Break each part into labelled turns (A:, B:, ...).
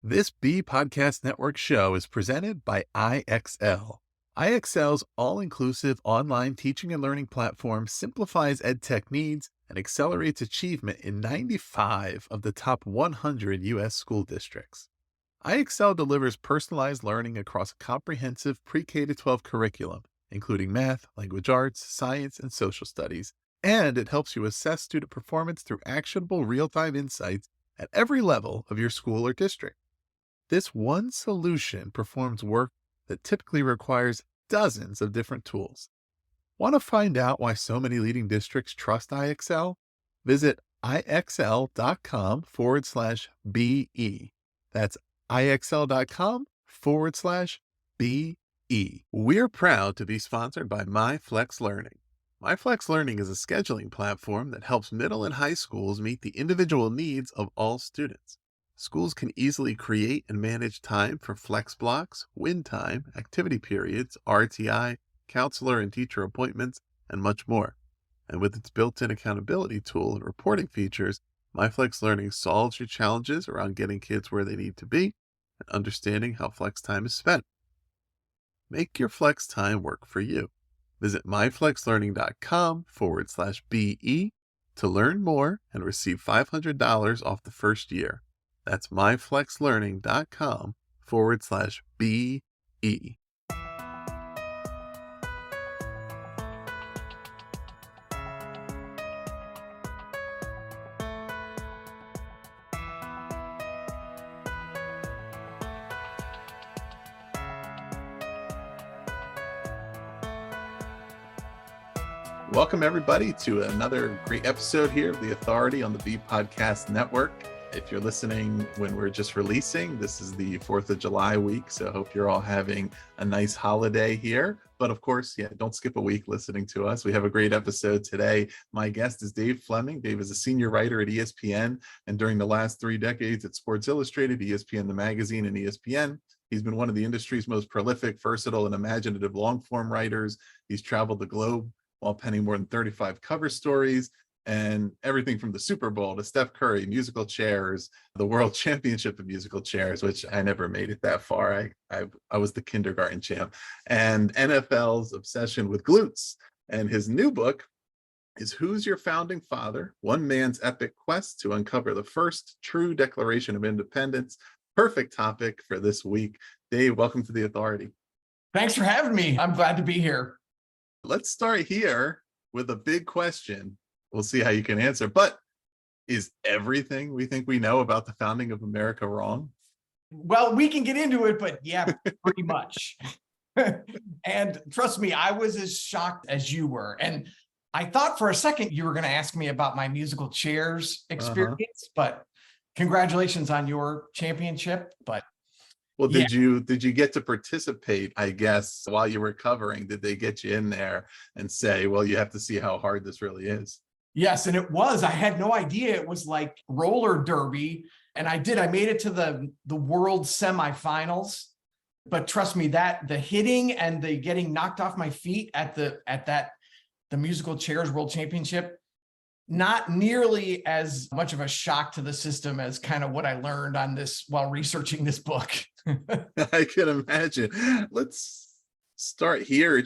A: This B Podcast Network show is presented by IXL. IXL's all-inclusive online teaching and learning platform simplifies edtech needs and accelerates achievement in 95 of the top 100 U.S. school districts. IXL delivers personalized learning across a comprehensive pre-K-12 curriculum, including math, language arts, science, and social studies, and it helps you assess student performance through actionable real-time insights at every level of your school or district. This one solution performs work that typically requires dozens of different tools. Want to find out why so many leading districts trust IXL? Visit ixl.com/BE. That's ixl.com/BE. We're proud to be sponsored by MyFlex Learning. MyFlex Learning is a scheduling platform that helps middle and high schools meet the individual needs of all students. Schools can easily create and manage time for flex blocks, win time, activity periods, RTI, counselor and teacher appointments, and much more. And with its built-in accountability tool and reporting features, MyFlex Learning solves your challenges around getting kids where they need to be and understanding how flex time is spent. Make your flex time work for you. Visit myflexlearning.com/BE to learn more and receive $500 off the first year. That's myflexlearning.com/BE. Welcome, everybody, to another great episode here of The Authority on the B Podcast Network. If you're listening when we're just releasing, this is the 4th of July week, so I hope you're all having a nice holiday here. But of course, don't skip a week listening to us. We have a great episode today. My guest is Dave Fleming. Dave is a senior writer at ESPN, and during the last 3 decades at Sports Illustrated, ESPN The Magazine, and ESPN, he's been one of the industry's most prolific, versatile, and imaginative long-form writers. He's traveled the globe while penning more than 35 cover stories, and everything from the Super Bowl to Steph Curry, musical chairs, the World Championship of musical chairs, which I never made it that far. I was the kindergarten champ, and NFL's obsession with glutes. And his new book is Who's Your Founding Father? One Man's Epic Quest to Uncover the First True Declaration of Independence. Perfect topic for this week. Dave, welcome to The Authority.
B: Thanks for having me. I'm glad to be here.
A: Let's start here with a big question. We'll see how you can answer. But is everything we think we know about the founding of America wrong?
B: Well, we can get into it, but yeah, pretty much. And trust me, I was as shocked as you were. And I thought for a second you were going to ask me about my musical chairs experience, but congratulations on your championship. But
A: well, did you get to participate, I guess, while you were covering? Did they get you in there and say, well, you have to see how hard this really is?
B: Yes, and it was. I had no idea it was like roller derby. And I made it to the world semifinals. But trust me, that the hitting and the getting knocked off my feet at the musical chairs world championship, not nearly as much of a shock to the system as kind of what I learned on this while researching this book.
A: I can imagine. Let's start here.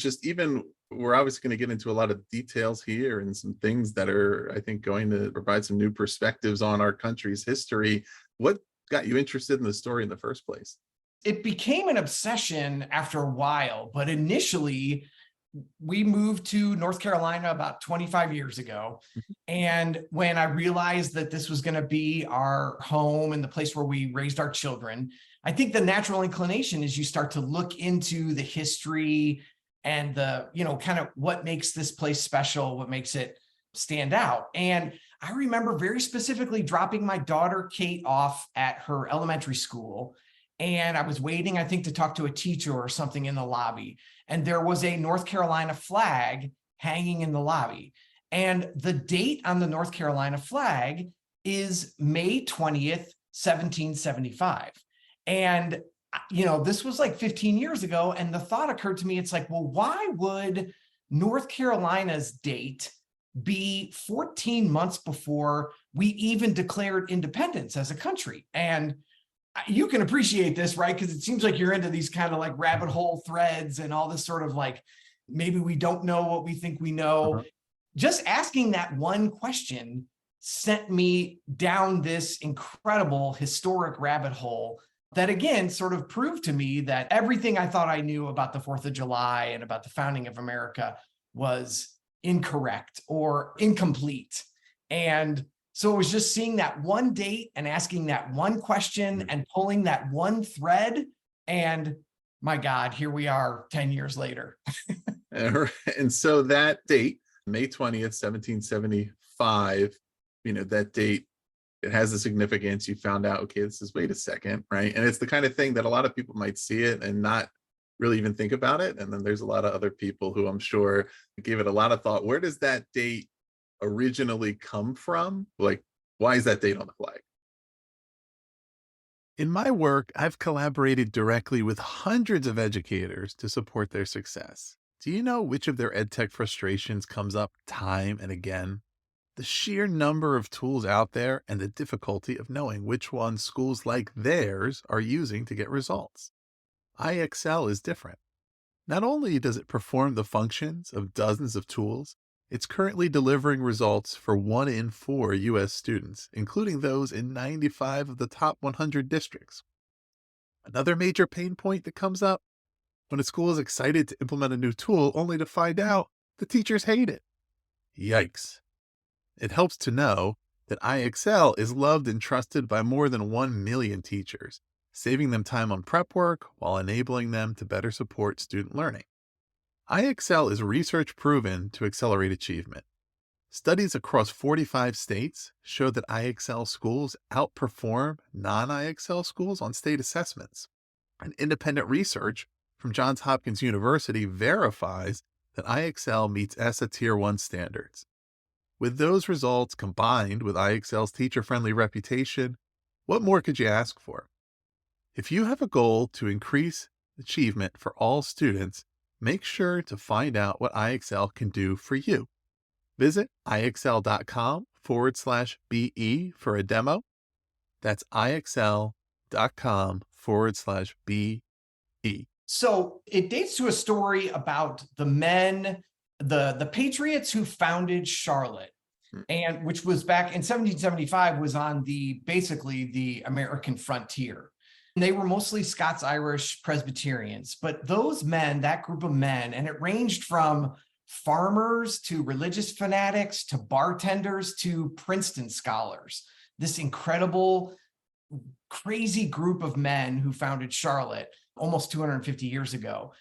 A: We're obviously going to get into a lot of details here and some things that are, I think, going to provide some new perspectives on our country's history. What got you interested in the story in the first place?
B: It became an obsession after a while, but initially we moved to North Carolina about 25 years ago. And when I realized that this was going to be our home and the place where we raised our children, I think the natural inclination is you start to look into the history and the, kind of what makes this place special, what makes it stand out. And I remember very specifically dropping my daughter, Kate, off at her elementary school. And I was waiting, I think, to talk to a teacher or something in the lobby. And there was a North Carolina flag hanging in the lobby. And the date on the North Carolina flag is May 20th, 1775. And, this was like 15 years ago. And the thought occurred to me, it's like, well, why would North Carolina's date be 14 months before we even declared independence as a country? And you can appreciate this, right? Because it seems like you're into these kind of like rabbit hole threads and all this sort of like, maybe we don't know what we think we know.
A: Uh-huh.
B: Just asking that one question sent me down this incredible historic rabbit hole that again sort of proved to me that everything I thought I knew about the 4th of July and about the founding of America was incorrect or incomplete. And so it was just seeing that one date and asking that one question and pulling that one thread. And my God, here we are 10 years later.
A: And so that date, May 20th, 1775, that date, it has a significance. You found out, okay, wait a second, right? And it's the kind of thing that a lot of people might see it and not really even think about it. And then there's a lot of other people who I'm sure gave it a lot of thought. Where does that date originally come from? Like, why is that date on the flag?
C: In my work, I've collaborated directly with hundreds of educators to support their success. Do you know which of their edtech frustrations comes up time and again? The sheer number of tools out there and the difficulty of knowing which ones schools like theirs are using to get results. IXL is different. Not only does it perform the functions of dozens of tools, it's currently delivering results for 1 in 4 U.S. students, including those in 95 of the top 100 districts. Another major pain point that comes up: when a school is excited to implement a new tool only to find out the teachers hate it. Yikes. It helps to know that IXL is loved and trusted by more than 1 million teachers, saving them time on prep work while enabling them to better support student learning. IXL is research proven to accelerate achievement. Studies across 45 states show that IXL schools outperform non-IXL schools on state assessments. And independent research from Johns Hopkins University verifies that IXL meets ESSA Tier 1 standards. With those results combined with IXL's teacher-friendly reputation, what more could you ask for? If you have a goal to increase achievement for all students, make sure to find out what IXL can do for you. Visit IXL.com/BE for a demo. That's IXL.com/BE.
B: So it dates to a story about the men, the patriots who founded Charlotte, and which was back in 1775, was on basically the American frontier. They were mostly Scots-Irish Presbyterians, but those men, that group of men, and it ranged from farmers to religious fanatics to bartenders to Princeton scholars. This incredible, crazy group of men who founded Charlotte almost 250 years ago.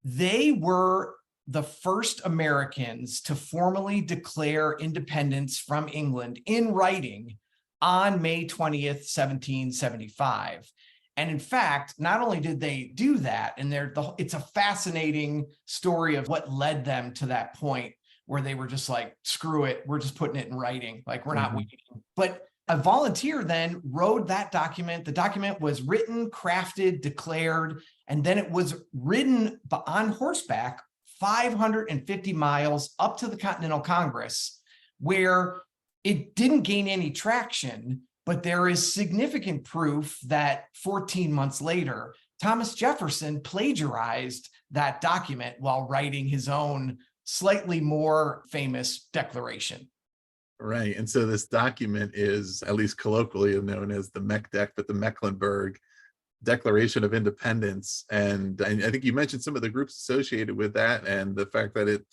B: They were the first Americans to formally declare independence from England in writing on May 20th, 1775. And in fact, not only did they do that, and it's a fascinating story of what led them to that point where they were just like, screw it, we're just putting it in writing, like we're not waiting. But a volunteer then wrote that document. The document was written, crafted, declared, and then it was ridden on horseback 550 miles up to the Continental Congress, where it didn't gain any traction. But there is significant proof that 14 months later, Thomas Jefferson plagiarized that document while writing his own slightly more famous declaration.
A: Right. And so this document is, at least colloquially, known as the MecDec, but the Mecklenberg Declaration of Independence. And I think you mentioned some of the groups associated with that and the fact that it,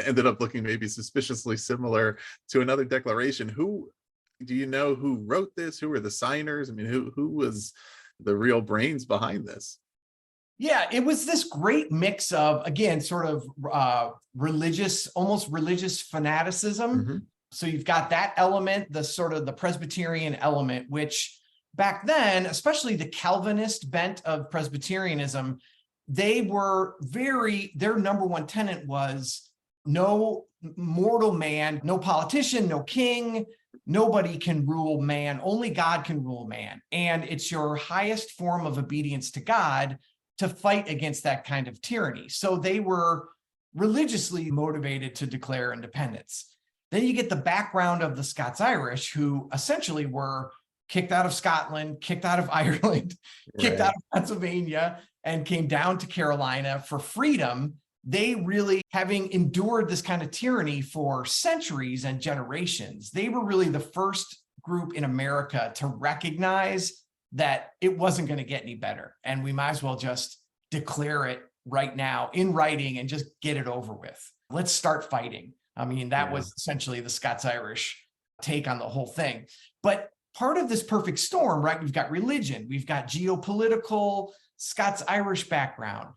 A: ended up looking maybe suspiciously similar to another declaration. Do you know who wrote this? Who were the signers? I mean, who was the real brains behind this?
B: Yeah, it was this great mix of, again, sort of religious, almost religious fanaticism. So you've got that element, the sort of the Presbyterian element, which back then, especially the Calvinist bent of Presbyterianism, their number one tenet was no mortal man, no politician, no king, nobody can rule man, only God can rule man. And it's your highest form of obedience to God to fight against that kind of tyranny. So they were religiously motivated to declare independence. Then you get the background of the Scots-Irish, who essentially were kicked out of Scotland, kicked out of Ireland, kicked out of Pennsylvania, and came down to Carolina for freedom. They really, having endured this kind of tyranny for centuries and generations, they were really the first group in America to recognize that it wasn't going to get any better. And we might as well just declare it right now in writing and just get it over with. Let's start fighting. I mean, that was essentially the Scots-Irish take on the whole thing. But part of this perfect storm, right? We've got religion, we've got geopolitical Scots-Irish background,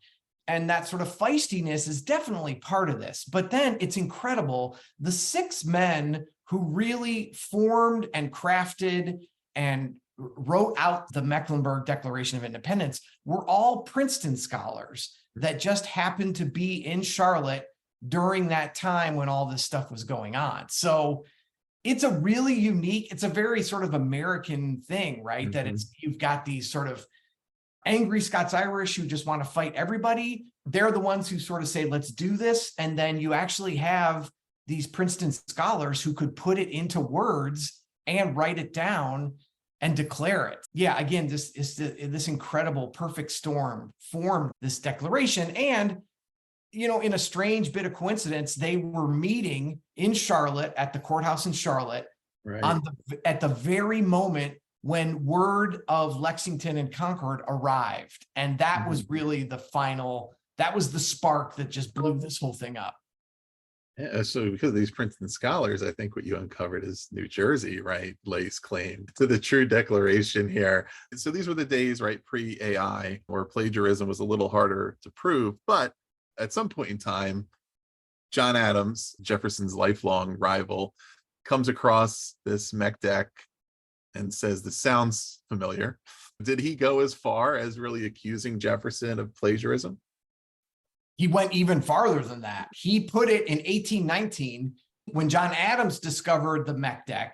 B: and that sort of feistiness is definitely part of this. But then it's incredible. The 6 men who really formed and crafted and wrote out the Mecklenberg Declaration of Independence were all Princeton scholars that just happened to be in Charlotte during that time when all this stuff was going on. So it's a really unique, it's a very sort of American thing, right? That it's, you've got these sort of angry Scots-Irish who just want to fight everybody. They're the ones who sort of say, let's do this. And then you actually have these Princeton scholars who could put it into words and write it down and declare it. Yeah, again, this incredible perfect storm formed this declaration. And, you know, in a strange bit of coincidence, they were meeting in Charlotte at the courthouse in Charlotte at the very moment when word of Lexington and Concord arrived. And that was really the final, that was the spark that just blew this whole thing up.
A: Yeah, so because of these Princeton scholars, I think what you uncovered is New Jersey, right, lays claim to the true declaration here. So these were the days, right, pre-AI, where plagiarism was a little harder to prove. But at some point in time, John Adams, Jefferson's lifelong rival, comes across this MecDec and says, this sounds familiar. Did he go as far as really accusing Jefferson of plagiarism?
B: He went even farther than that. He put it in 1819, when John Adams discovered the MecDec,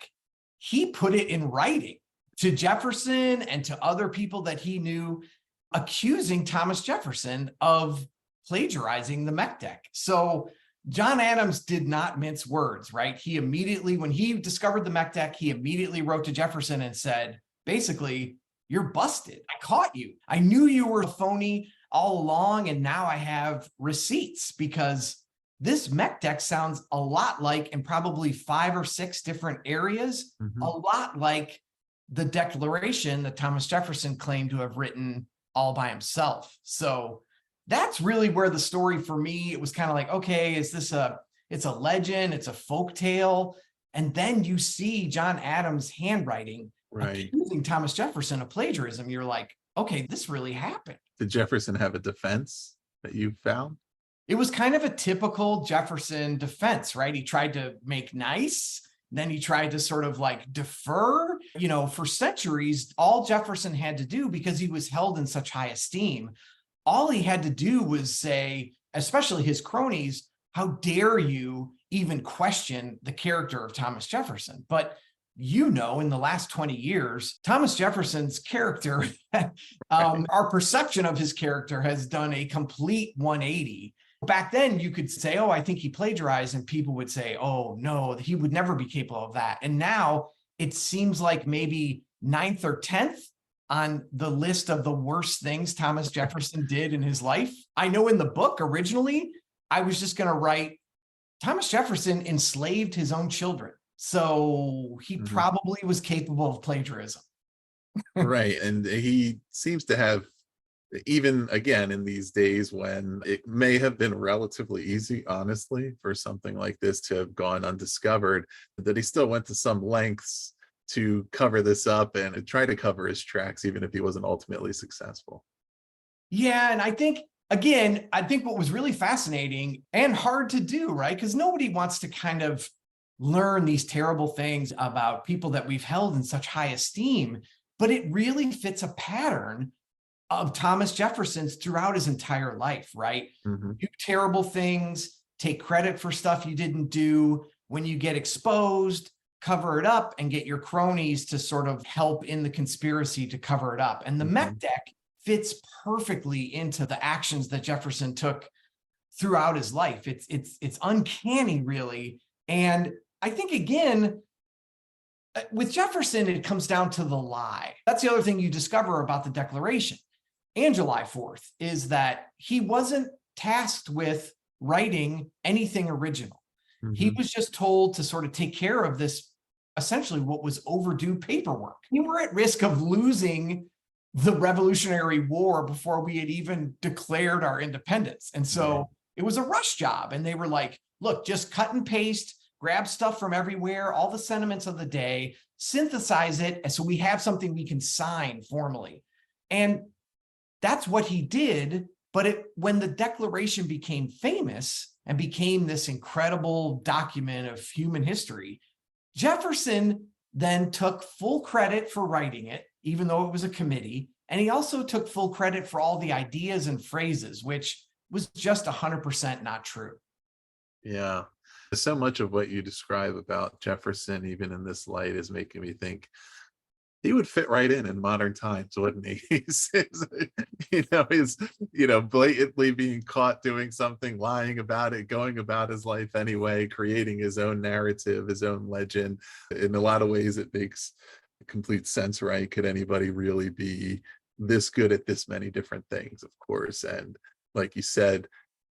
B: he put it in writing to Jefferson and to other people that he knew, accusing Thomas Jefferson of plagiarizing the MecDec. So John Adams did not mince words, right? He immediately, when he discovered the MecDec, he immediately wrote to Jefferson and said, basically, you're busted. I caught you. I knew you were a phony all along, and now I have receipts, because this MecDec sounds a lot like, in probably 5 or 6 different areas, a lot like the declaration that Thomas Jefferson claimed to have written all by himself. So that's really where the story for me, it was kind of like, okay, is this it's a legend, it's a folk tale. And then you see John Adams' handwriting accusing Thomas Jefferson of plagiarism. You're like, okay, this really happened.
A: Did Jefferson have a defense that you found?
B: It was kind of a typical Jefferson defense, right? He tried to make nice, then he tried to sort of like defer. You know, for centuries, all Jefferson had to do, because he was held in such high esteem, all he had to do was say, especially his cronies, how dare you even question the character of Thomas Jefferson? But you know, in the last 20 years, Thomas Jefferson's character, our perception of his character has done a complete 180. Back then, you could say, oh, I think he plagiarized, and people would say, oh, no, he would never be capable of that. And now it seems like maybe 9th or 10th on the list of the worst things Thomas Jefferson did in his life. I know in the book originally, I was just going to write, Thomas Jefferson enslaved his own children. So he probably was capable of plagiarism.
A: Right. And he seems to have, even again, in these days when it may have been relatively easy, honestly, for something like this to have gone undiscovered, that he still went to some lengths to cover this up and try to cover his tracks, even if he wasn't ultimately successful.
B: Yeah. And I think, again, what was really fascinating and hard to do, right? Because nobody wants to kind of learn these terrible things about people that we've held in such high esteem, but it really fits a pattern of Thomas Jefferson's throughout his entire life, right? Do terrible things, take credit for stuff you didn't do. When you get exposed, cover it up and get your cronies to sort of help in the conspiracy to cover it up. And the MecDec fits perfectly into the actions that Jefferson took throughout his life. It's uncanny, really. And I think, again, With Jefferson, it comes down to the lie. That's the other thing you discover about the Declaration and July 4th is that he wasn't tasked with writing anything original. He was just told to sort of take care of this, essentially what was overdue paperwork. We were at risk of losing the Revolutionary War before we had even declared our independence. And so it was a rush job. And they were like, look, just cut and paste, grab stuff from everywhere, all the sentiments of the day, synthesize it. And so we have something we can sign formally. And that's what he did. But when the Declaration became famous and became this incredible document of human history, Jefferson then took full credit for writing it, even though it was a committee. And he also took full credit for all the ideas and phrases, which was just 100% not true.
C: Yeah. So much of what you describe about Jefferson, even in this light, is making me think he would fit right in modern times, wouldn't he? He's blatantly being caught doing something, lying about it, going about his life anyway, creating his own narrative, his own legend. In a lot of ways, it makes complete sense, right? Could anybody really be this good at this many different things? Of course. And like you said,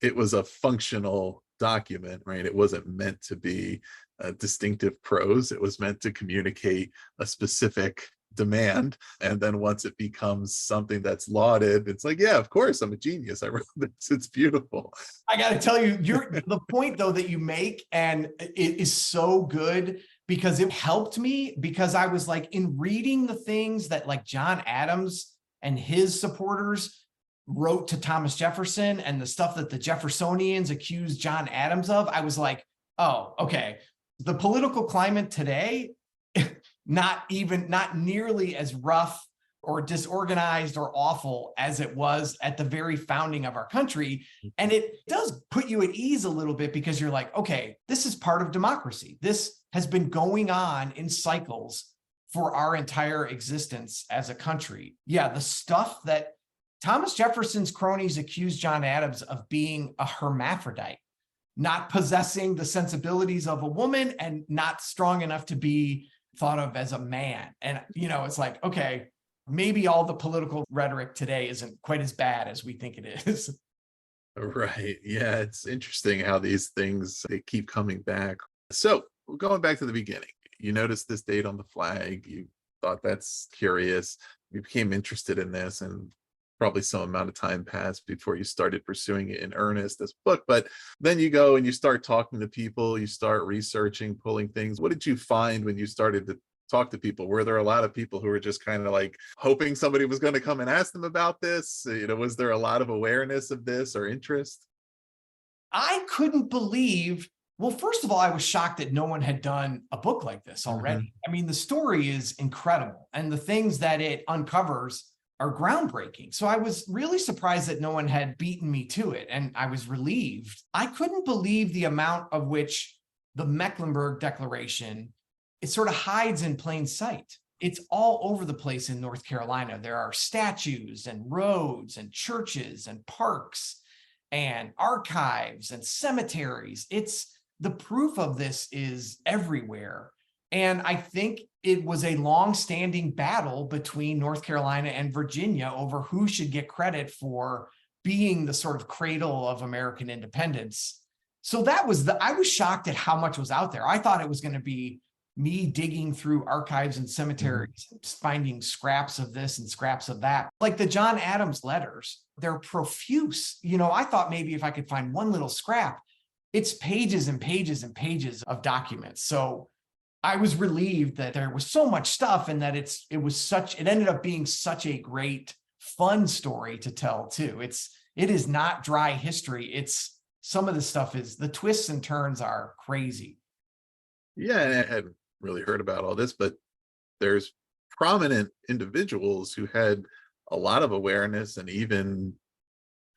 C: it was a functional document, right? It wasn't meant to be a distinctive prose. It was meant to communicate a specific demand. And then once it becomes something that's lauded, it's like, yeah, of course, I'm a genius. I wrote this. It's beautiful.
B: I got to tell you, the point though that you make, and it is so good because it helped me, because I was like, in reading the things that like John Adams and his supporters wrote to Thomas Jefferson and the stuff that the Jeffersonians accused John Adams of, I was like, oh, okay. The political climate today, not nearly as rough or disorganized or awful as it was at the very founding of our country. And it does put you at ease a little bit because you're like, okay, this is part of democracy. This has been going on in cycles for our entire existence as a country. Yeah, the stuff that Thomas Jefferson's cronies accused John Adams of being a hermaphrodite, not possessing the sensibilities of a woman and not strong enough to be thought of as a man. And, it's like, okay, maybe all the political rhetoric today isn't quite as bad as we think it is.
C: Right. Yeah, it's interesting how these things, they keep coming back. So going back to the beginning, you noticed this date on the flag. You thought that's curious. You became interested in this, and probably some amount of time passed before you started pursuing it in earnest as a book. But then you go and you start talking to people, you start researching, pulling things. What did you find when you started to talk to people? Were there a lot of people who were just kind of like hoping somebody was going to come and ask them about this? Was there a lot of awareness of this or interest?
B: I couldn't believe, well, first of all, I was shocked that no one had done a book like this already. I mean, the story is incredible and the things that it uncovers are groundbreaking. So I was really surprised that no one had beaten me to it. And I was relieved. I couldn't believe the amount of which the Mecklenberg Declaration, it sort of hides in plain sight. It's all over the place in North Carolina. There are statues and roads and churches and parks and archives and cemeteries. The proof of this is everywhere. And I think it was a long-standing battle between North Carolina and Virginia over who should get credit for being the sort of cradle of American independence. So I was shocked at how much was out there. I thought it was going to be me digging through archives and cemeteries, finding scraps of this and scraps of that. Like the John Adams letters, they're profuse. I thought maybe if I could find one little scrap, it's pages and pages and pages of documents. So I was relieved that there was so much stuff and that it ended up being such a great, fun story to tell too. It is not dry history. Some of the stuff the twists and turns are crazy.
C: Yeah, and I hadn't really heard about all this, but there's prominent individuals who had a lot of awareness and even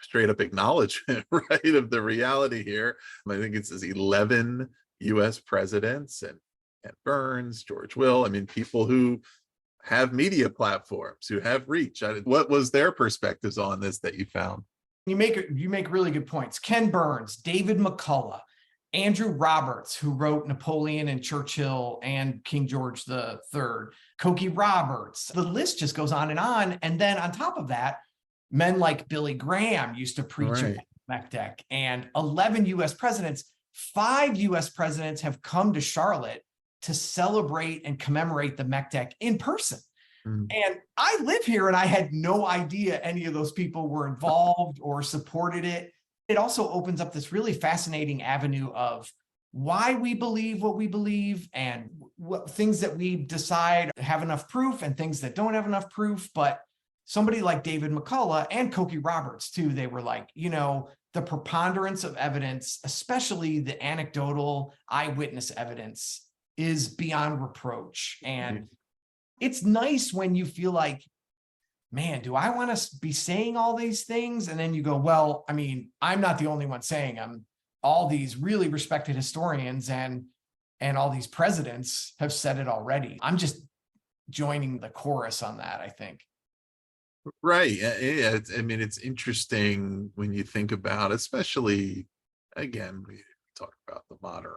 C: straight up acknowledgement, right, of the reality here. I think it says 11 US presidents and Burns, George Will. I mean, people who have media platforms, who have reach. What was their perspectives on this that you found?
B: You make really good points. Ken Burns, David McCullough, Andrew Roberts, who wrote Napoleon and Churchill and King George III, Cokie Roberts. The list just goes on. And then on top of that, men like Billy Graham used to preach
A: Right.
B: about MecDec, and 11 US presidents, 5 US presidents have come to Charlotte to celebrate and commemorate the MecDec in person. And I live here and I had no idea any of those people were involved or supported it. It also opens up this really fascinating avenue of why we believe what we believe and what things that we decide have enough proof and things that don't have enough proof. But somebody like David McCullough and Cokie Roberts too, they were like, the preponderance of evidence, especially the anecdotal eyewitness evidence, is beyond reproach. And it's nice when you feel like, man, do I want to be saying all these things? And then you go, well, I mean, I'm not the only one saying them. All these really respected historians and all these presidents have said it already. I'm just joining the chorus on that, I think.
A: Right. Yeah. It's interesting when you think about, especially, again, we talk about the modern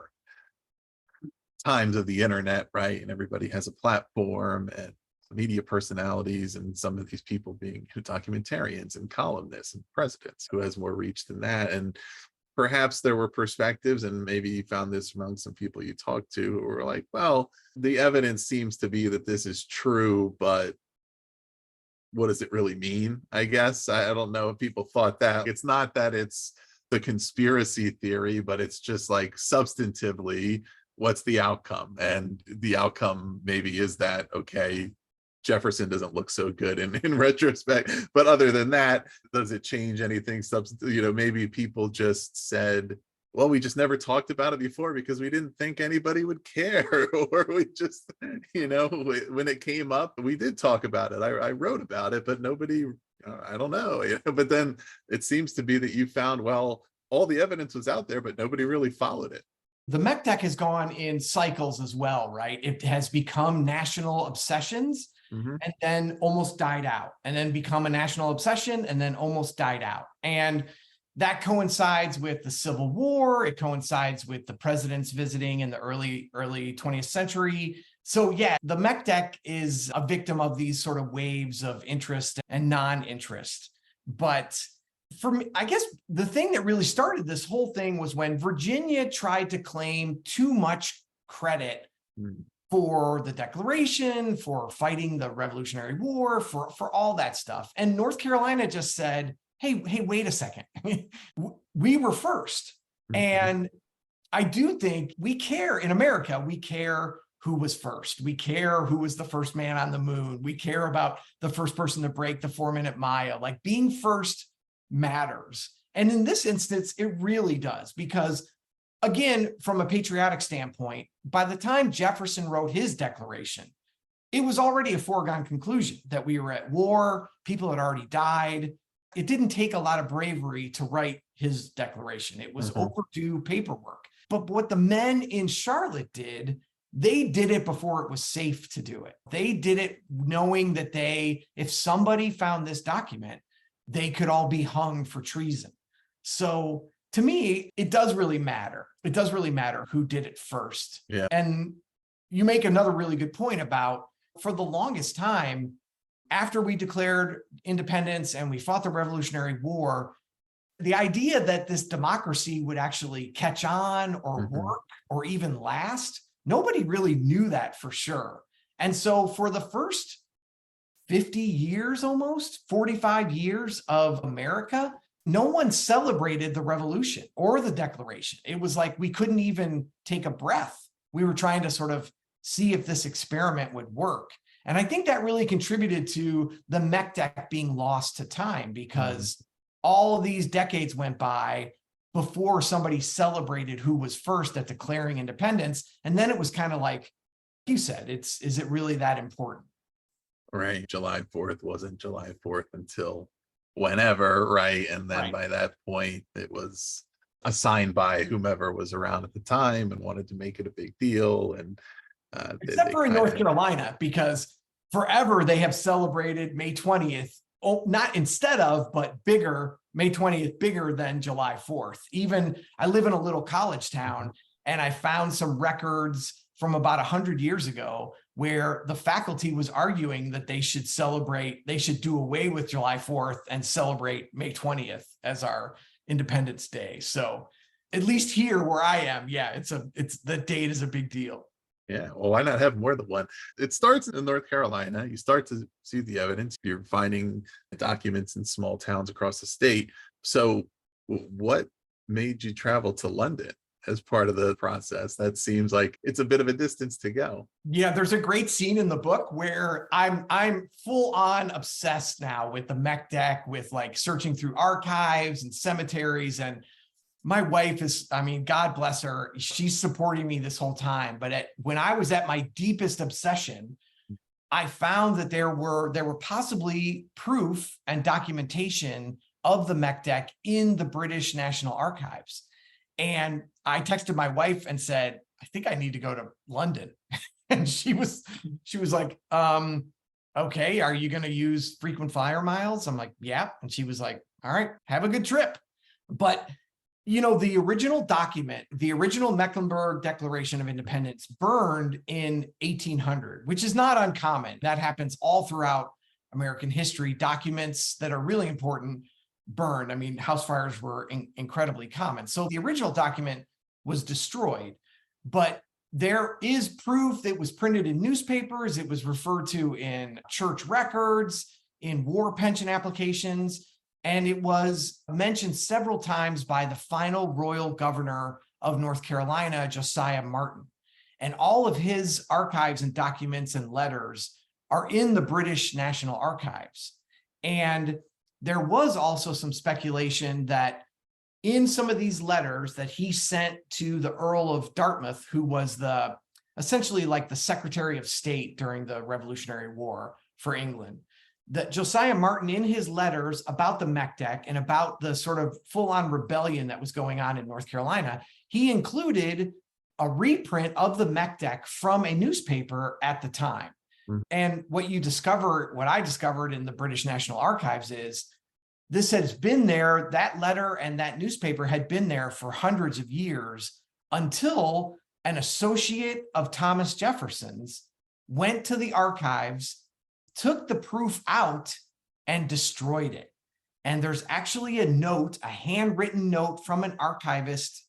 A: times of the internet, right? And everybody has a platform and media personalities, and some of these people being documentarians and columnists and presidents, who has more reach than that. And perhaps there were perspectives, and maybe you found this among some people you talked to, who were like, well, the evidence seems to be that this is true, but what does it really mean? I guess I don't know if people thought that. It's not that it's the conspiracy theory, but it's just like substantively, what's the outcome? And the outcome maybe is that, okay, Jefferson doesn't look so good in retrospect, but other than that, does it change anything substantive? Maybe people just said, well, we just never talked about it before because we didn't think anybody would care. Or we just, when it came up, we did talk about it. I wrote about it, but nobody, I don't know. But then it seems to be that you found, well, all the evidence was out there, but nobody really followed it.
B: The MecDec has gone in cycles as well, right? It has become national obsessions and then almost died out, and then become a national obsession and then almost died out. And that coincides with the Civil War. It coincides with the presidents visiting in the early 20th century. So yeah, the MecDec is a victim of these sort of waves of interest and non-interest. But for me, I guess the thing that really started this whole thing was when Virginia tried to claim too much credit for the Declaration, for fighting the Revolutionary War, for all that stuff. And North Carolina just said, hey, wait a second. We were first. And I do think we care in America. We care who was first. We care who was the first man on the moon. We care about the first person to break the 4-minute mile. Like, being first matters. And in this instance, it really does, because again, from a patriotic standpoint, by the time Jefferson wrote his declaration, it was already a foregone conclusion that we were at war. People had already died. It didn't take a lot of bravery to write his declaration. It was overdue paperwork. But what the men in Charlotte did, they did it before it was safe to do it. They did it knowing that if somebody found this document, they could all be hung for treason. So to me, it does really matter. It does really matter who did it first.
A: Yeah.
B: And you make another really good point about, for the longest time, after we declared independence and we fought the Revolutionary War, the idea that this democracy would actually catch on or work or even last, nobody really knew that for sure. And so for the first 50 years, almost 45 years of America, no one celebrated the revolution or the Declaration. It was like we couldn't even take a breath. We were trying to sort of see if this experiment would work. And I think that really contributed to the MecDec being lost to time, because all of these decades went by before somebody celebrated who was first at declaring independence. And then it was kind of like you said, is it really that important?
A: Right. July 4th wasn't July 4th until whenever, right? And then by that point, it was assigned by whomever was around at the time and wanted to make it a big deal. And
B: except for in North Carolina, because forever they have celebrated May 20th, not instead of, but bigger May 20th bigger than July 4th. Even I live in a little college town, and I found some records from about 100 years ago where the faculty was arguing that they should do away with July 4th and celebrate May 20th as our Independence Day. So at least here where I am, yeah, the date is a big deal.
A: Yeah, well, why not have more than one? It starts in North Carolina. You start to see the evidence. You're finding documents in small towns across the state. So what made you travel to London as part of the process? That seems like it's a bit of a distance to go.
B: Yeah, there's a great scene in the book where I'm full on obsessed now with the MecDec, with like searching through archives and cemeteries. And my wife is, I mean, God bless her, she's supporting me this whole time. But when I was at my deepest obsession, I found that there were possibly proof and documentation of the MecDec in the British National Archives. And I texted my wife and said, I think I need to go to London. And she was like, okay, are you going to use frequent flyer miles? I'm like, yeah. And she was like, all right, have a good trip. But the original document, the original Mecklenberg Declaration of Independence, burned in 1800, which is not uncommon. That happens all throughout American history. Documents that are really important burned. I mean, house fires were incredibly common. So the original document was destroyed, but there is proof that it was printed in newspapers. It was referred to in church records, in war pension applications. And it was mentioned several times by the final royal governor of North Carolina, Josiah Martin. And all of his archives and documents and letters are in the British National Archives. And there was also some speculation that in some of these letters that he sent to the Earl of Dartmouth, who was essentially like the Secretary of State during the Revolutionary War for England, that Josiah Martin, in his letters about the MecDec and about the sort of full-on rebellion that was going on in North Carolina, he included a reprint of the MecDec from a newspaper at the time. And what I discovered in the British National Archives is this has been there, that letter and that newspaper had been there for hundreds of years until an associate of Thomas Jefferson's went to the archives, took the proof out, and destroyed it. And there's actually a handwritten note from an archivist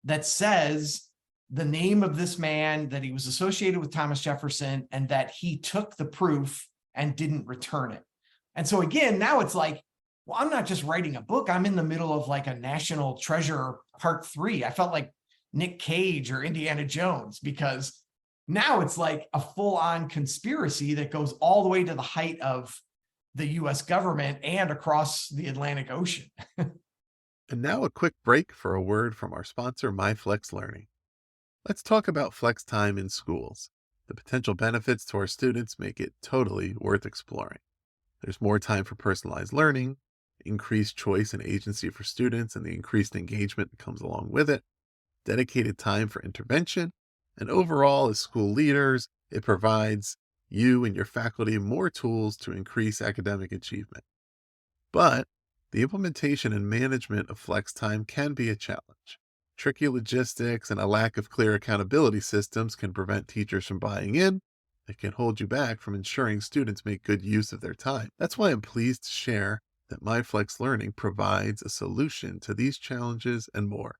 B: that says the name of this man, that he was associated with Thomas Jefferson, and that he took the proof and didn't return it. And so again, now it's like, well, I'm not just writing a book. I'm in the middle of like a national treasure part 3. I felt like Nick Cage or Indiana Jones, because now it's like a full-on conspiracy that goes all the way to the height of the US government and across the Atlantic Ocean.
C: And now a quick break for a word from our sponsor, MyFlex Learning. Let's talk about flex time in schools. The potential benefits to our students make it totally worth exploring. There's more time for personalized learning, increased choice and agency for students, and the increased engagement that comes along with it, dedicated time for intervention, and overall, as school leaders, it provides you and your faculty more tools to increase academic achievement. But the implementation and management of flex time can be a challenge. Tricky logistics and a lack of clear accountability systems can prevent teachers from buying in. It can hold you back from ensuring students make good use of their time. That's why I'm pleased to share that MyFlex Learning provides a solution to these challenges and more.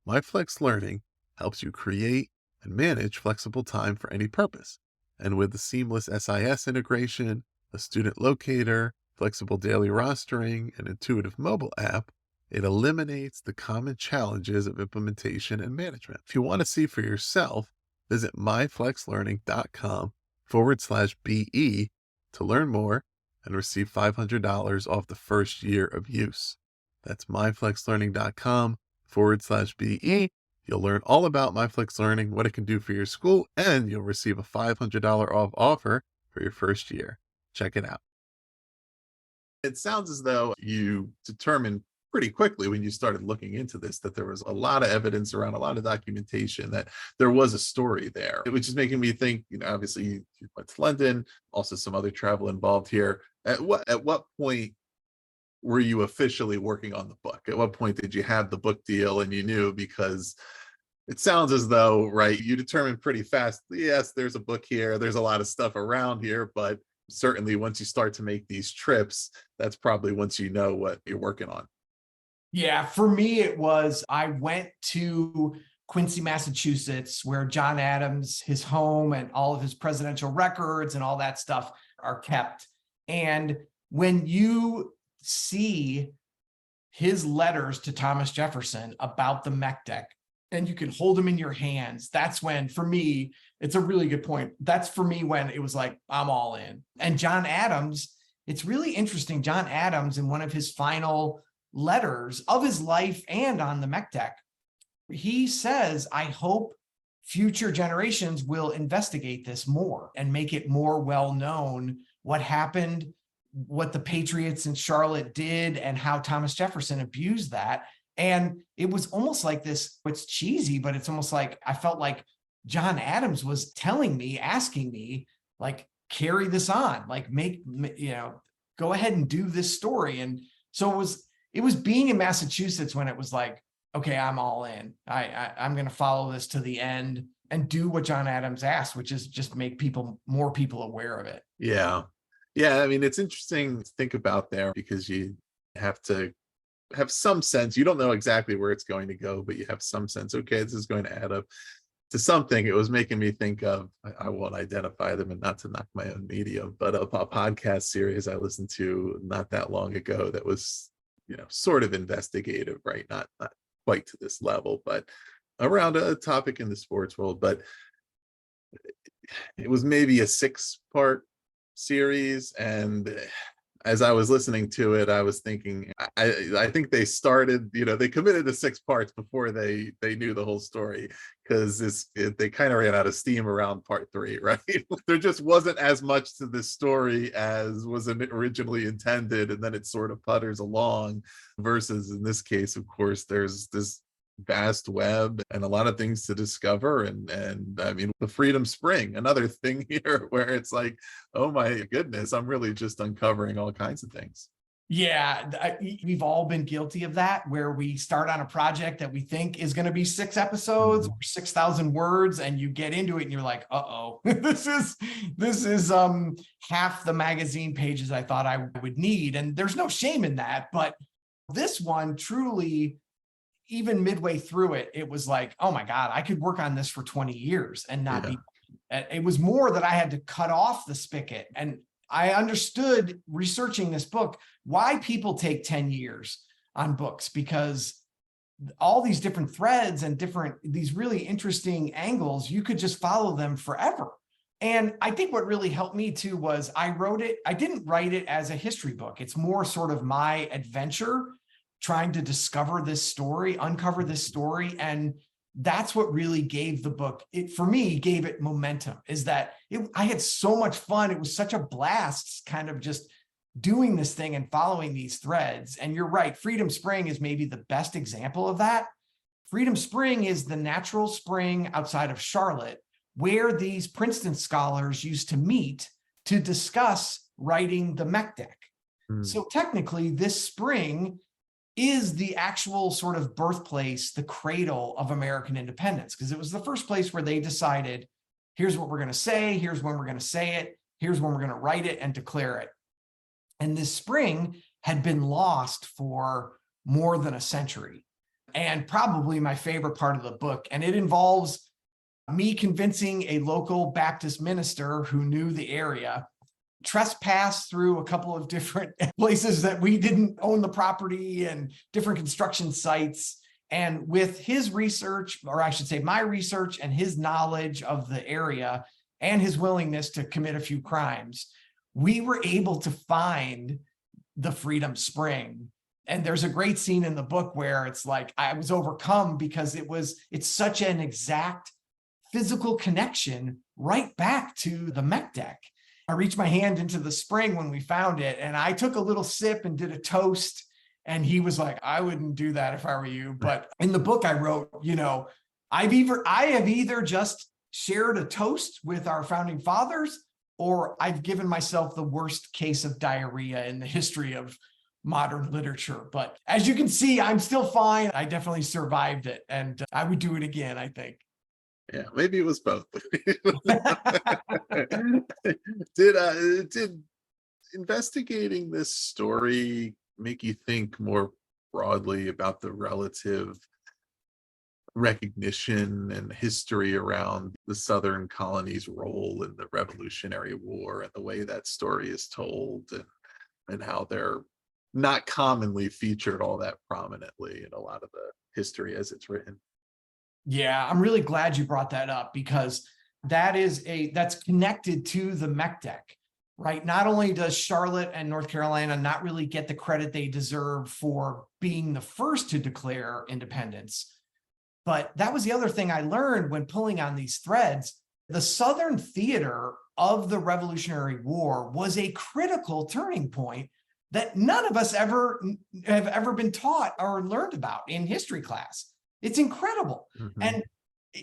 C: MyFlex Learning helps you create and manage flexible time for any purpose. And with the seamless SIS integration, a student locator, flexible daily rostering, and intuitive mobile app, it eliminates the common challenges of implementation and management. If you want to see for yourself, visit myflexlearning.com/BE to learn more and receive $500 off the first year of use. That's myflexlearning.com/BE. You'll learn all about MyFlex Learning, what it can do for your school, and you'll receive a $500 off offer for your first year. Check it out.
A: It sounds as though you determined pretty quickly when you started looking into this that there was a lot of evidence around, a lot of documentation, that there was a story there, which is making me think, obviously you went to London, also some other travel involved here. At what point were you officially working on the book? At what point did you have the book deal and you knew? Because it sounds as though, right, you determined pretty fast, yes, there's a book here, there's a lot of stuff around here, but certainly once you start to make these trips, that's probably once you know what you're working on.
B: Yeah, for me, it was, I went to Quincy, Massachusetts, where John Adams, his home and all of his presidential records and all that stuff are kept. And when you see his letters to Thomas Jefferson about the MecDec, and you can hold them in your hands, that's when, for me, it's a really good point. That's for me when it was like, I'm all in. And John Adams, it's really interesting. John Adams, in one of his final letters of his life and on the MecDec, he says, I hope future generations will investigate this more and make it more well known what happened, what the Patriots in Charlotte did, and how Thomas Jefferson abused that. And it was almost like this, it's cheesy, but it's almost like I felt like John Adams was telling me, asking me, like, carry this on, like, go ahead and do this story. And so it was being in Massachusetts when it was like, okay, I'm all in. I'm going to follow this to the end and do what John Adams asked, which is just make more people aware of it.
A: Yeah. Yeah. I mean, it's interesting to think about there because you have to have some sense. You don't know exactly where it's going to go, but you have some sense. Okay, this is going to add up to something. It was making me think of, I won't identify them and not to knock my own medium, but a podcast series I listened to not that long ago that was, sort of investigative, right? Not quite to this level, but around a topic in the sports world. But it was maybe a 6-part series, and as I was listening to it, I was thinking, I think they started, they committed to 6 parts before they knew the whole story, because they kind of ran out of steam around part 3, right? There just wasn't as much to this story as was originally intended, and then it sort of putters along, versus in this case, of course, there's this vast web and a lot of things to discover. And I mean, the Freedom Spring, another thing here where it's like, oh my goodness, I'm really just uncovering all kinds of things.
B: Yeah, we've all been guilty of that, where we start on a project that we think is going to be 6 episodes or 6,000 words, and you get into it and you're like, uh-oh, this is half the magazine pages I thought I would need. And there's no shame in that, but this one truly, even midway through it, it was like, oh my God, I could work on this for 20 years and not be. It was more that I had to cut off the spigot. And I understood, researching this book, why people take 10 years on books, because all these different threads and these really interesting angles, you could just follow them forever. And I think what really helped me too was I didn't write it as a history book. It's more sort of my adventure, trying to uncover this story. And that's what really gave the book, for me, gave it momentum, is that I had so much fun. It was such a blast kind of just doing this thing and following these threads. And you're right, Freedom Spring is maybe the best example of that. Freedom Spring is the natural spring outside of Charlotte, where these Princeton scholars used to meet to discuss writing the MecDec. So technically, this spring is the actual sort of birthplace, the cradle of American independence, because it was the first place where they decided, here's what we're going to say, here's when we're going to say it, here's when we're going to write it and declare it. And this spring had been lost for more than a century. And probably my favorite part of the book, and it involves me convincing a local Baptist minister who knew the area, trespass through a couple of different places that we didn't own the property and different construction sites. And with his research, or I should say my research and his knowledge of the area and his willingness to commit a few crimes, we were able to find the Freedom Spring. And there's a great scene in the book where it's like, I was overcome because it's such an exact physical connection right back to the MecDec. I reached my hand into the spring when we found it, and I took a little sip and did a toast. And he was like, I wouldn't do that if I were you. But in the book I wrote, I have either just shared a toast with our founding fathers, or I've given myself the worst case of diarrhea in the history of modern literature. But as you can see, I'm still fine. I definitely survived it, and I would do it again, I think.
A: Yeah, maybe it was both. Did investigating this story make you think more broadly about the relative recognition and history around the Southern colonies' role in the Revolutionary War and the way that story is told, and how they're not commonly featured all that prominently in a lot of the history as it's written?
B: Yeah, I'm really glad you brought that up, because that's connected to the MecDec, right? Not only does Charlotte and North Carolina not really get the credit they deserve for being the first to declare independence, but that was the other thing I learned when pulling on these threads. The Southern theater of the Revolutionary War was a critical turning point that none of us have ever been taught or learned about in history class. It's incredible.
A: Mhm.
B: And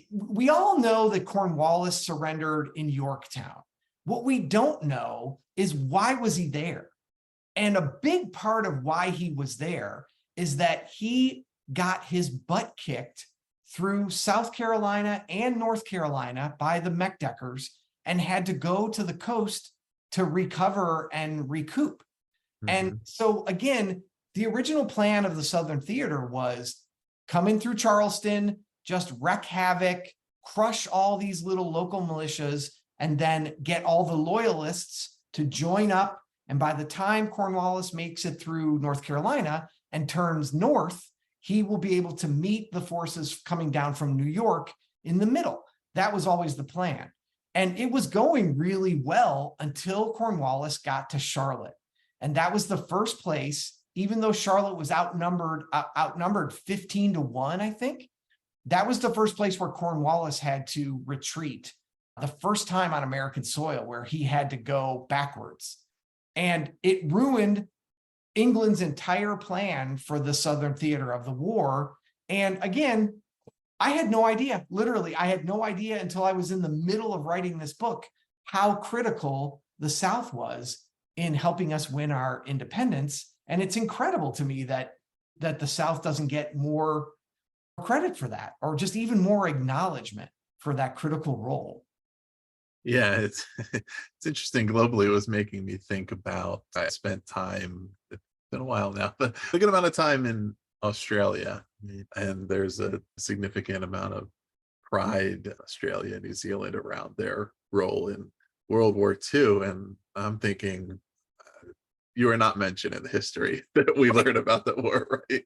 B: we all know that Cornwallis surrendered in Yorktown. What we don't know is, why was he there? And a big part of why he was there is that he got his butt kicked through South Carolina and North Carolina by the MecDeckers, and had to go to the coast to recover and recoup. And
A: Mhm.
B: so again, the original plan of the Southern theater was come in through Charleston, just wreak havoc, crush all these little local militias, and then get all the loyalists to join up. And by the time Cornwallis makes it through North Carolina and turns north, he will be able to meet the forces coming down from New York in the middle. That was always the plan. And it was going really well until Cornwallis got to Charlotte. And that was the first place, even though Charlotte was outnumbered 15-1, I think. That was the first place where Cornwallis had to retreat, the first time on American soil where he had to go backwards. And it ruined England's entire plan for the Southern theater of the war. And again, I had no idea, literally, I had no idea until I was in the middle of writing this book, how critical the South was in helping us win our independence. And it's incredible to me that the South doesn't get more credit for that, or just even more acknowledgement for that critical role.
A: Yeah, it's it's interesting. Globally, it was making me think about, I spent time, it's been a while now, but a good amount of time in Australia. And there's a significant amount of pride, Australia, New Zealand, around their role in World War II. And I'm thinking, you are not mentioned in the history that we learn about the war, right?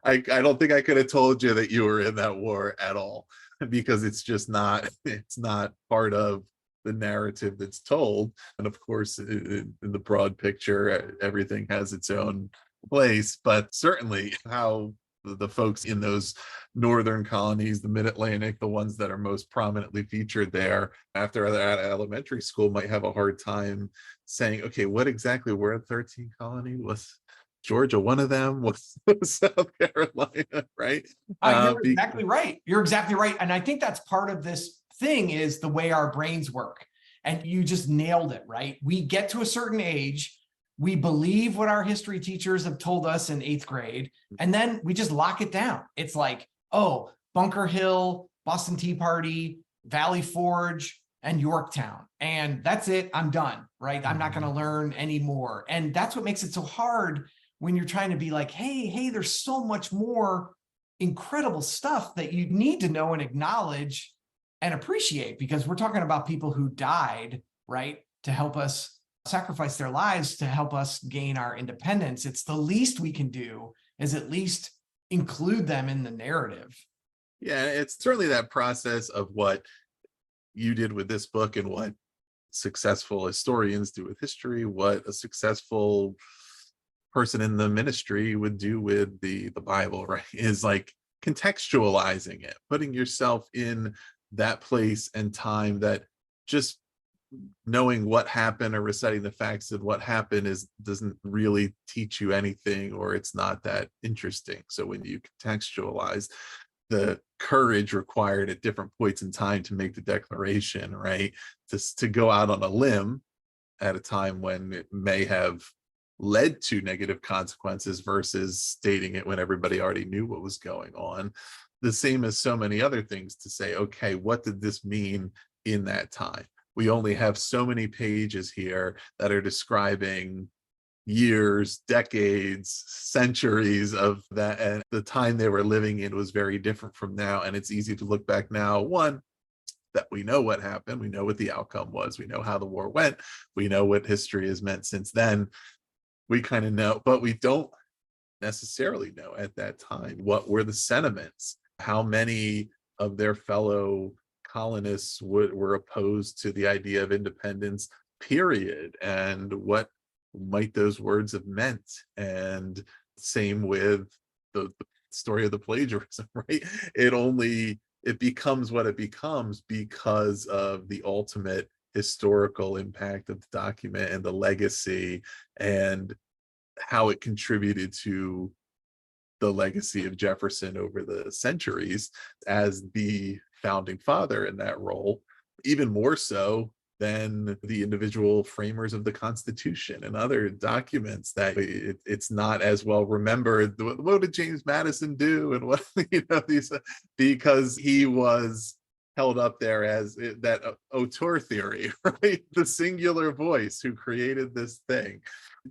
A: Like, I don't think I could have told you that you were in that war at all, because it's just not, it's not part of the narrative that's told. And of course, in the broad picture, everything has its own place, but certainly how the folks in those northern colonies, the mid-Atlantic, the ones that are most prominently featured there after that elementary school, might have a hard time saying, okay, what exactly were 13 colony? Was Georgia one of them? Was South Carolina, right?
B: You're exactly right. You're exactly right. And I think that's part of this thing, is the way our brains work. And you just nailed it, right? We get to a certain age, we believe what our history teachers have told us in 8th grade, and then we just lock it down. It's like, oh, Bunker Hill, Boston Tea Party, Valley Forge, and Yorktown. And that's it. I'm done, right? I'm not going to learn anymore. And that's what makes it so hard when you're trying to be like, hey, there's so much more incredible stuff that you need to know and acknowledge and appreciate, because we're talking about people who died, right, to help us, sacrifice their lives to help us gain our independence. It's the least we can do, is at least include them in the narrative.
A: Yeah, it's certainly that process of what you did with this book, and what successful historians do with history, what a successful person in the ministry would do with the Bible, right? Is like contextualizing it, putting yourself in that place and time, that just knowing what happened or reciting the facts of what happened doesn't really teach you anything, or it's not that interesting. So when you contextualize the courage required at different points in time to make the declaration, right, to go out on a limb at a time when it may have led to negative consequences versus stating it when everybody already knew what was going on. The same as so many other things to say, okay, what did this mean in that time? We only have so many pages here that are describing years, decades, centuries of that, and the time they were living in was very different from now. And it's easy to look back now, one, that we know what happened, we know what the outcome was, we know how the war went, we know what history has meant since then. We kind of know, but we don't necessarily know at that time what were the sentiments, how many of their fellow colonists were opposed to the idea of independence, period, and what might those words have meant. And same with the story of the plagiarism, right? It becomes what it becomes because of the ultimate historical impact of the document and the legacy and how it contributed to the legacy of Jefferson over the centuries as the founding father in that role, even more so than the individual framers of the Constitution and other documents. That it's not as well remembered. What did James Madison do, and what these, because he was held up there as that auteur theory, right? The singular voice who created this thing.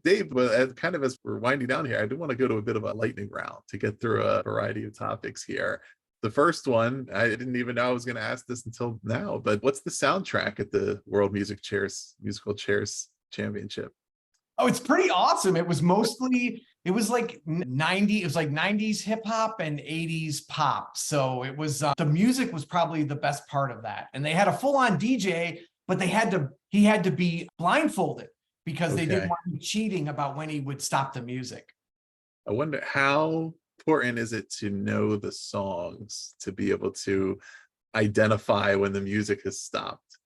A: Dave, but kind of as we're winding down here, I do want to go to a bit of a lightning round to get through a variety of topics here. The first one, I didn't even know I was going to ask this until now, but what's the soundtrack at the World Musical Chairs Championship?
B: Oh, it's pretty awesome. It was like 90s hip hop and 80s pop. So it was, the music was probably the best part of that. And they had a full on DJ, but he had to be blindfolded because they didn't want him cheating about when he would stop the music.
A: I wonder how important is it to know the songs to be able to identify when the music has stopped?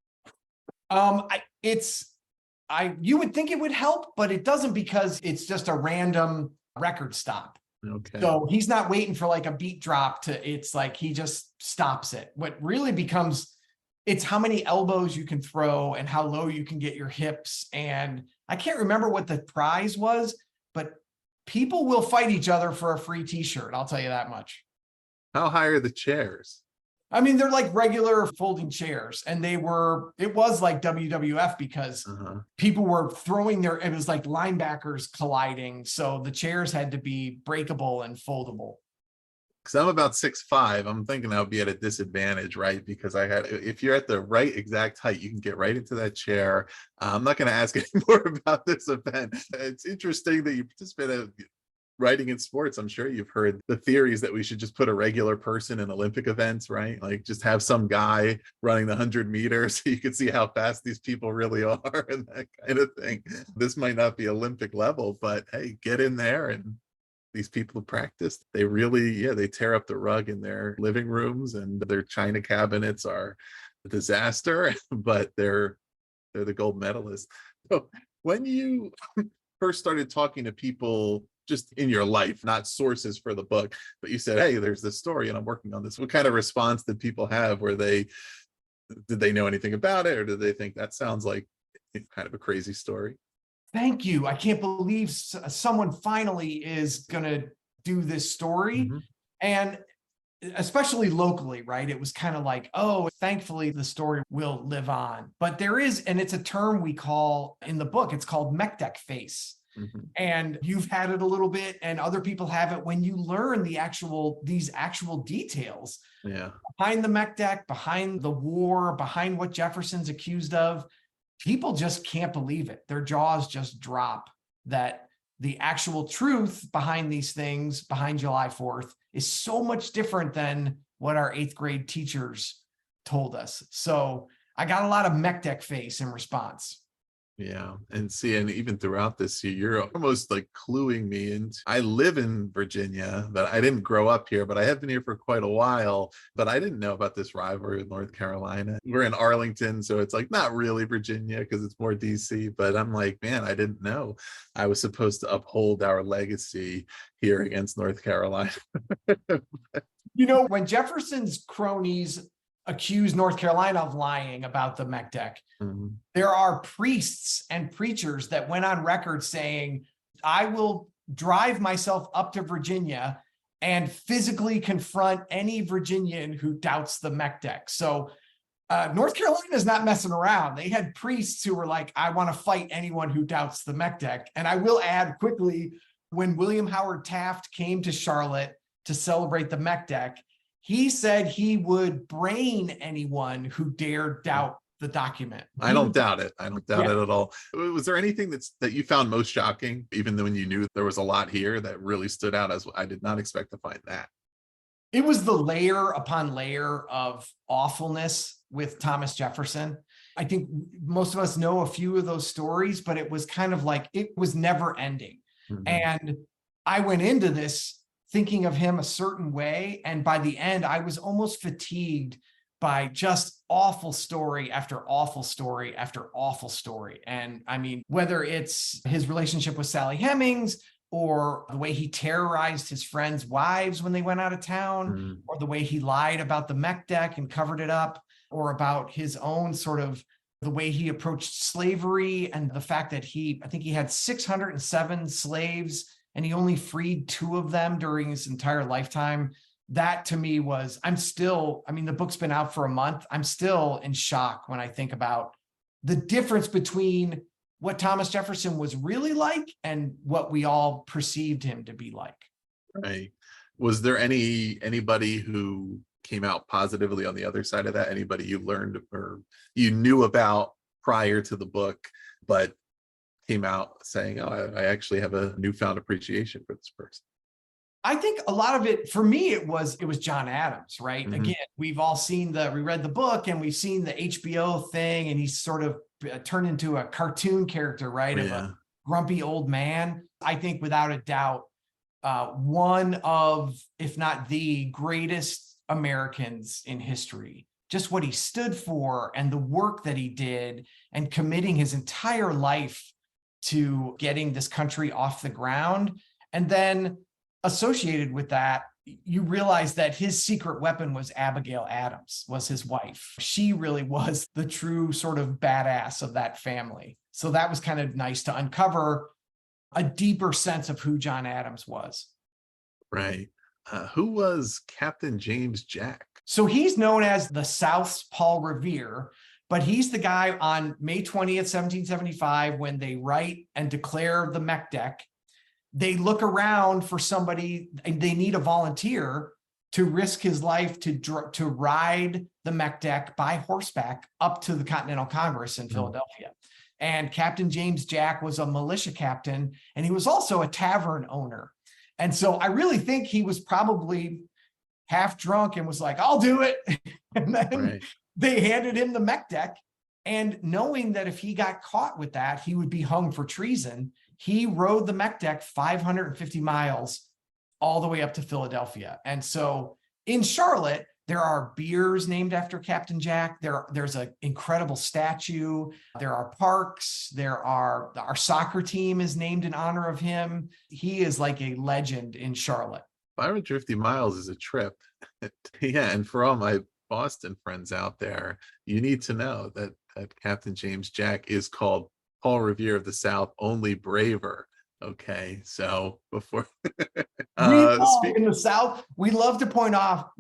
B: You would think it would help, but it doesn't, because it's just a random record stop.
A: Okay.
B: So he's not waiting for like a beat drop it's like he just stops it. What really becomes, it's how many elbows you can throw and how low you can get your hips. And I can't remember what the prize was, but people will fight each other for a free t-shirt. I'll tell you that much.
A: How high are the chairs?
B: I mean, they're like regular folding chairs, and it was like WWF because people were throwing it was like linebackers colliding. So the chairs had to be breakable and foldable.
A: Because I'm about 6'5", I'm thinking I'll be at a disadvantage, right? Because if you're at the right exact height, you can get right into that chair. I'm not going to ask any more about this event. It's interesting that you participate in writing in sports. I'm sure you've heard the theories that we should just put a regular person in Olympic events, right? Like just have some guy running the 100 meters so you can see how fast these people really are and that kind of thing. This might not be Olympic level, but hey, get in there. And these people who practice, they really, they tear up the rug in their living rooms, and their china cabinets are a disaster, but they're the gold medalists. So when you first started talking to people just in your life, not sources for the book, but you said, hey, there's this story and I'm working on this, what kind of response did people have? Did they know anything about it, or did they think that sounds like kind of a crazy story?
B: Thank you. I can't believe someone finally is going to do this story. And especially locally, right? It was kind of like, oh, thankfully the story will live on. But there is, and it's a term we call in the book, it's called MecDec face. And you've had it a little bit, and other people have it, when you learn these actual details behind the MecDec, behind the war, behind what Jefferson's accused of. People just can't believe it. Their jaws just drop that the actual truth behind these things, behind July 4th, is so much different than what our 8th grade teachers told us. So I got a lot of MecDec face in response.
A: Yeah. And even throughout this, you're almost like cluing me into, I live in Virginia, but I didn't grow up here, but I have been here for quite a while, but I didn't know about this rivalry with North Carolina. We're in Arlington, so it's like not really Virginia because it's more DC, but I'm like, man, I didn't know I was supposed to uphold our legacy here against North Carolina.
B: When Jefferson's cronies accuse North Carolina of lying about the MecDec, there are priests and preachers that went on record saying I will drive myself up to Virginia and physically confront any Virginian who doubts the MecDec. So North Carolina is not messing around. They had priests who were like, I want to fight anyone who doubts the MecDec. And I will add quickly, when William Howard Taft came to Charlotte to celebrate the MecDec, he said he would brain anyone who dared doubt the document.
A: I don't doubt it. I don't doubt it at all. Was there anything that you found most shocking, even though when you knew there was a lot here, that really stood out as I did not expect to find that?
B: It was the layer upon layer of awfulness with Thomas Jefferson. I think most of us know a few of those stories, but it was kind of like it was never ending. Mm-hmm. And I went into this thinking of him a certain way. And by the end, I was almost fatigued by just awful story after awful story after awful story. And I mean, whether it's his relationship with Sally Hemings, or the way he terrorized his friends' wives when they went out of town, or the way he lied about the MecDec and covered it up, or about his own sort of the way he approached slavery and the fact that I think he had 607 slaves and he only freed 2 of them during his entire lifetime. That to me was, the book's been out for a month. I'm still in shock when I think about the difference between what Thomas Jefferson was really like and what we all perceived him to be like.
A: Right. Was there anybody who came out positively on the other side of that? Anybody you learned or you knew about prior to the book, but came out saying, oh, I actually have a newfound appreciation for this person?
B: I think a lot of it, for me, it was John Adams, right? Mm-hmm. Again, we've all we read the book and we've seen the HBO thing, and he's sort of turned into a cartoon character, right? Of a grumpy old man. I think without a doubt, one of, if not the greatest Americans in history, just what he stood for and the work that he did and committing his entire life to getting this country off the ground. And then associated with that, you realize that his secret weapon was Abigail Adams, was his wife. She really was the true sort of badass of that family. So that was kind of nice to uncover a deeper sense of who John Adams was.
A: Right. Who was Captain James Jack?
B: So he's known as the South's Paul Revere, but he's the guy on May 20th, 1775, when they write and declare the MecDec. They look around for somebody, and they need a volunteer to risk his life to ride the MecDec by horseback up to the Continental Congress in Philadelphia. And Captain James Jack was a militia captain, and he was also a tavern owner. And so I really think he was probably half drunk and was like, I'll do it. And then they handed him the MecDec. And knowing that if he got caught with that, he would be hung for treason, he rode the MecDec 550 miles all the way up to Philadelphia. And so in Charlotte, there are beers named after Captain Jack. There's an incredible statue. There are parks. Our soccer team is named in honor of him. He is like a legend in Charlotte.
A: 550 miles is a trip. Yeah, and for all my Boston friends out there, you need to know that Captain James Jack is called Paul Revere of the South, only braver. Okay, so before
B: in the South, we love to point out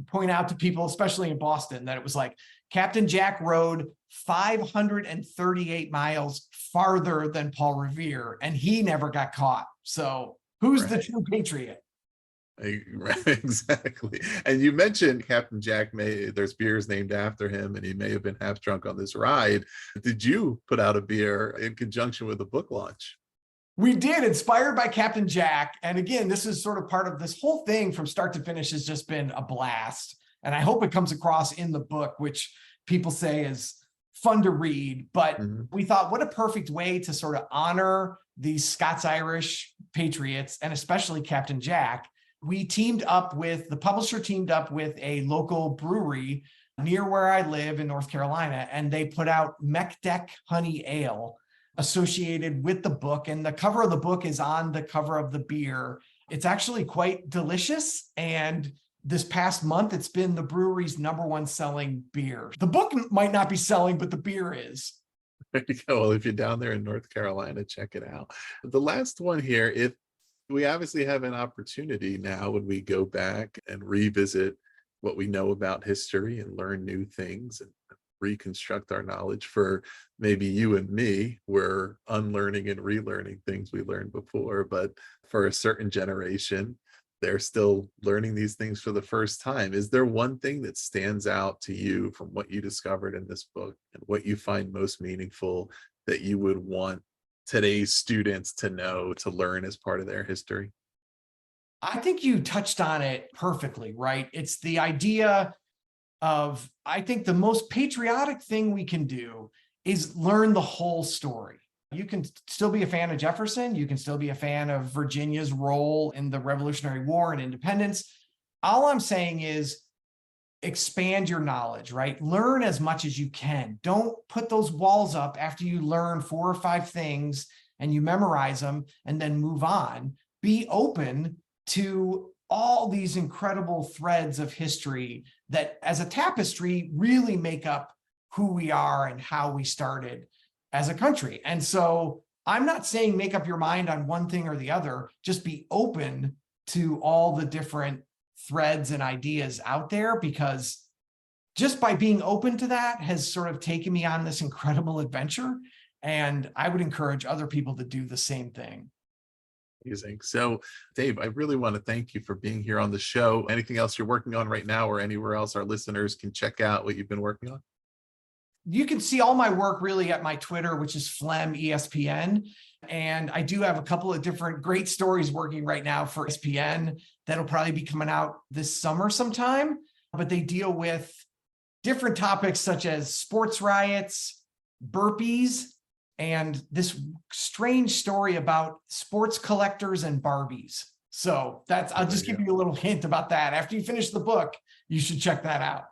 B: to people, especially in Boston, that it was like Captain Jack rode 538 miles farther than Paul Revere, and he never got caught. So who's the true patriot?
A: Right, exactly. And you mentioned Captain Jack, there's beers named after him, and he may have been half drunk on this ride. Did you put out a beer in conjunction with the book launch?
B: We did, inspired by Captain Jack. And again, this is sort of part of this whole thing from start to finish has just been a blast. And I hope it comes across in the book, which people say is fun to read. But we thought, what a perfect way to sort of honor these Scots-Irish patriots, and especially Captain Jack. The publisher teamed up with a local brewery near where I live in North Carolina, and they put out MecDec Honey Ale associated with the book. And the cover of the book is on the cover of the beer. It's actually quite delicious. And this past month, it's been the brewery's #1 selling beer. The book might not be selling, but the beer is.
A: There you go. Well, if you're down there in North Carolina, check it out. The last one here, if we obviously have an opportunity now when we go back and revisit what we know about history and learn new things and reconstruct our knowledge. For maybe you and me, we're unlearning and relearning things we learned before, but for a certain generation, they're still learning these things for the first time. Is there one thing that stands out to you from what you discovered in this book and what you find most meaningful that you would want today's students to know, to learn as part of their history?
B: I think you touched on it perfectly, right? It's the idea of, I think the most patriotic thing we can do is learn the whole story. You can still be a fan of Jefferson. You can still be a fan of Virginia's role in the Revolutionary War and independence. All I'm saying is expand your knowledge, right? Learn as much as you can. Don't put those walls up after you learn 4 or 5 things and you memorize them and then move on. Be open to all these incredible threads of history that as a tapestry really make up who we are and how we started as a country. And so I'm not saying make up your mind on one thing or the other, just be open to all the different threads and ideas out there, because just by being open to that has sort of taken me on this incredible adventure. And I would encourage other people to do the same thing.
A: Amazing. So, Dave, I really want to thank you for being here on the show. Anything else you're working on right now or anywhere else our listeners can check out what you've been working on?
B: You can see all my work really at my Twitter, which is Flem ESPN. And I do have a couple of different great stories working right now for ESPN that'll probably be coming out this summer sometime. But they deal with different topics such as sports riots, burpees, and this strange story about sports collectors and Barbies. So I'll just give you a little hint about that. After you finish the book, you should check that out.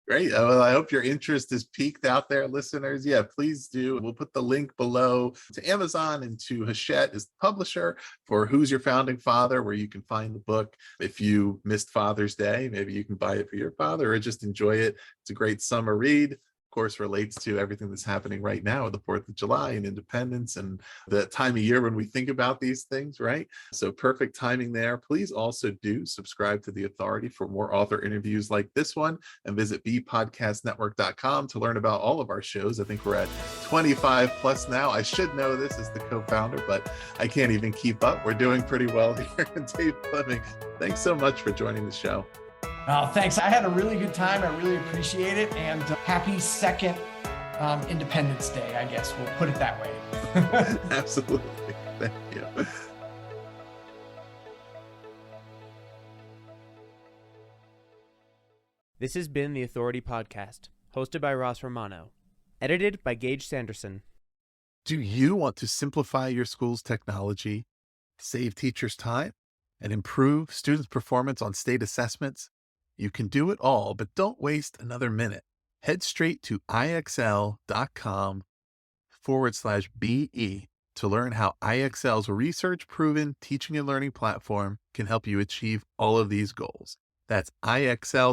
A: Great. Well, I hope your interest is peaked out there, listeners. Yeah, please do. We'll put the link below to Amazon and to Hachette as the publisher for Who's Your Founding Father, where you can find the book. If you missed Father's Day, maybe you can buy it for your father or just enjoy it. It's a great summer read. Course, relates to everything that's happening right now with the 4th of July and independence and the time of year when we think about these things, right? So perfect timing there. Please also do subscribe to The Authority for more author interviews like this one, and visit bpodcastnetwork.com to learn about all of our shows. I think we're at 25 plus now. I should know this as the co-founder, but I can't even keep up. We're doing pretty well here. Dave Fleming, thanks so much for joining the show.
B: Oh, thanks. I had a really good time. I really appreciate it. And happy second Independence Day, I guess. We'll put it that way.
A: Absolutely. Thank you.
D: This has been The Authority Podcast, hosted by Ross Romano, edited by Gage Sanderson.
C: Do you want to simplify your school's technology, save teachers time, and improve students' performance on state assessments? You can do it all, but don't waste another minute. Head straight to ixl.com/BE to learn how IXL's research-proven teaching and learning platform can help you achieve all of these goals. That's ixl.com/BE.